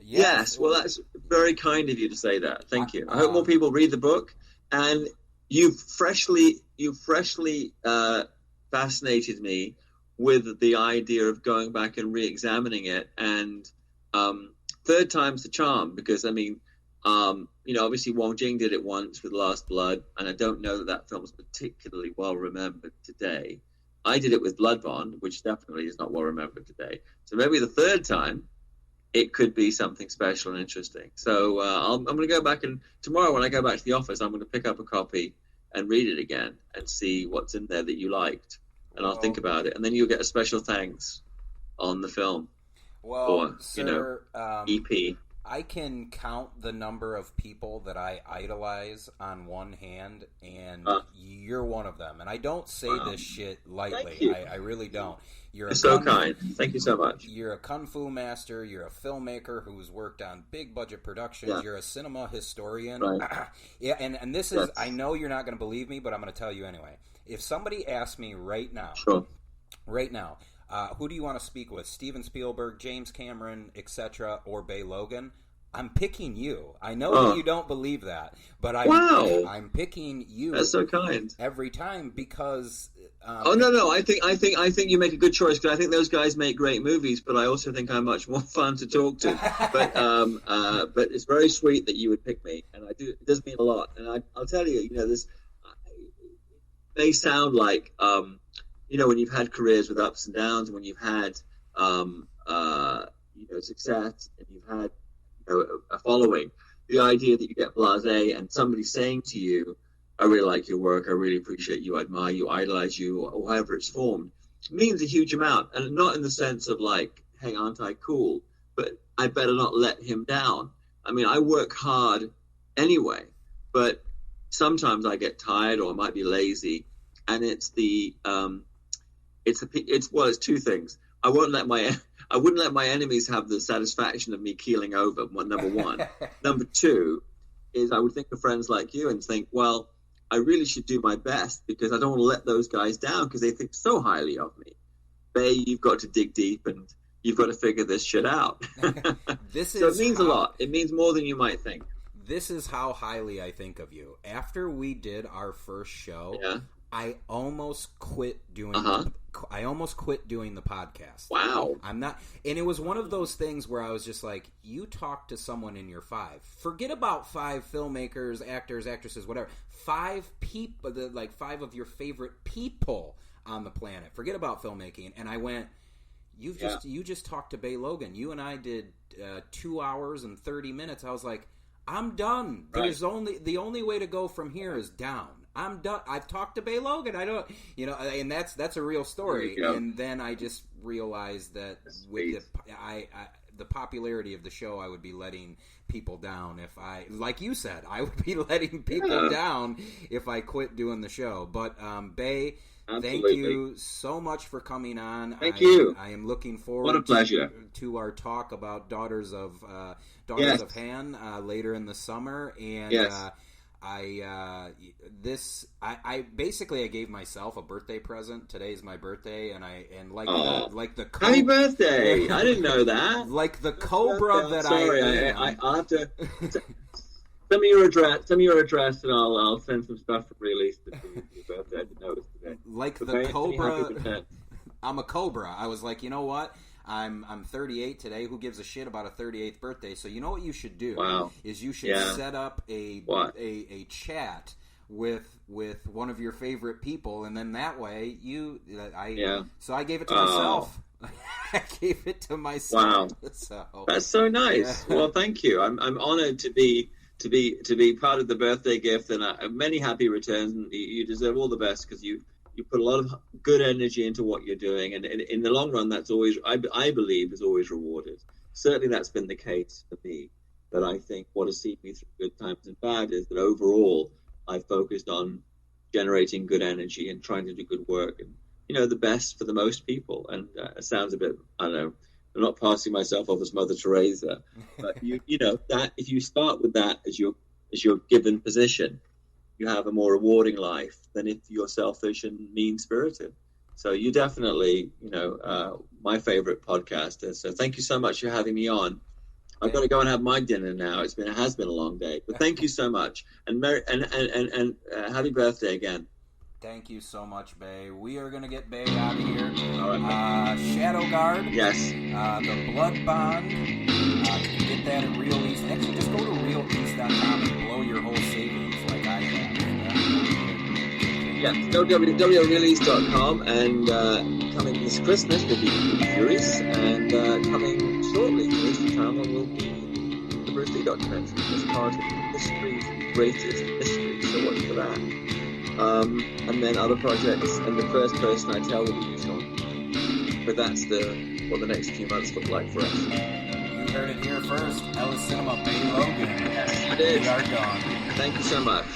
Yes. Well, that's very kind of you to say that. Thank you. I hope more Um, people read the book. And you've freshly fascinated me with the idea of going back and re-examining it. And third time's the charm, because I mean, obviously Wong Jing did it once with Last Blood, and I don't know that that film is particularly well remembered today. I did it with Blood Bond, which definitely is not well remembered today. So maybe the third time it could be something special and interesting. So I'm going to go back, and tomorrow when I go back to the office, I'm going to pick up a copy and read it again and see what's in there that you liked, and I'll think about it, and then you'll get a special thanks on the film, or sir, EP. I can count the number of people that I idolize on one hand, and you're one of them. And I don't say this shit lightly. I really don't. You're so kind. Thank you so much. You're a kung fu master. You're a filmmaker who's worked on big budget productions. Yeah. You're a cinema historian. Right. Yeah, and this is, I know you're not going to believe me, but I'm going to tell you anyway. If somebody asked me right now, who do you want to speak with? Steven Spielberg, James Cameron, etc., or Bey Logan? I'm picking you. I know that you don't believe that, but I'm picking you. That's so kind. Every time, because no. I think you make a good choice, because I think those guys make great movies, but I also think I'm much more fun to talk to. But it's very sweet that you would pick me, and I do. It does mean a lot. And I'll tell you, this may sound like when you've had careers with ups and downs, when you've had success, and you've had a following, the idea that you get blasé and somebody saying to you, I really like your work, I really appreciate you, I admire you, idolize you, or however it's formed, means a huge amount. And not in the sense of like, hey, aren't I cool, but I better not let him down. I mean, I work hard anyway, but sometimes I get tired, or I might be lazy, and it's two things. I wouldn't let my enemies have the satisfaction of me keeling over, number one. Number two is I would think of friends like you and think, well, I really should do my best, because I don't want to let those guys down, because they think so highly of me. Bey, you've got to dig deep, and you've got to figure this shit out. So it means a lot. It means more than you might think. This is how highly I think of you. After we did our first show, I almost quit doing. I almost quit doing the podcast. Wow. I'm not, and it was one of those things where I was just like, you talk to someone in your five. Forget about 5 filmmakers, actors, actresses, whatever. 5 people, like 5 of your favorite people on the planet. Forget about filmmaking. And I went, you just talked to Bey Logan. You and I did 2 hours and 30 minutes. I was like, I'm done. Right. The only way to go from here is down. I'm done. I've talked to Bey Logan. I don't, and that's a real story. And then I just realized that with the popularity of the show, I would be letting people down if I, like you said, I would be letting people down if I quit doing the show. But Bey, thank you so much for coming on. Thank you. I am looking forward. What a pleasure. To our talk about Daughters of Han later in the summer, and I basically gave myself a birthday present. Today's my birthday, and the happy birthday! I didn't know that. Like the cobra that I'll have to send me your address, and I'll send some stuff from release to your birthday. I didn't know it was today. Like the cobra. I'm a cobra. I was like, you know what? I'm 38 today. Who gives a shit about a 38th birthday? So you know what you should do is you should set up a chat with one of your favorite people, and then that way So I gave it to myself. I gave it to myself. Wow, so that's so nice. Yeah. Well, thank you. I'm honored to be part of the birthday gift, and many happy returns. And you deserve all the best, because you put a lot of good energy into what you're doing, and in the long run, that's always, I believe, is always rewarded. Certainly, that's been the case for me. But I think what has seen me through good times and bad is that overall, I focused on generating good energy and trying to do good work, and the best for the most people. And it sounds a bit, I don't know, I'm not passing myself off as Mother Teresa, but that if you start with that as your given position, you have a more rewarding life than if you're selfish and mean-spirited. So you definitely, my favorite podcaster. So thank you so much for having me on. I've got to go and have my dinner now. It has been a long day, but thank you so much, and happy birthday again. Thank you so much, Bey. We are going to get Bey out of here. All right. Shadowguard. Yes. The Blood Bond. You can get that at Real East. Actually, just go to realeast.com and blow your whole savings like I have. Yeah, go to www.realeast.com, and coming this Christmas will be Furies, and coming shortly to this channel will be the Bruce Lee documentary as part of Mystery's greatest mystery, so watch for that. And then other projects, and the first person I tell will be you, Sean. But that's what the next few months look like for us. You heard it here first. Ellis Cinema, Bey Logan. Yes, you did. We are gone. Thank you so much.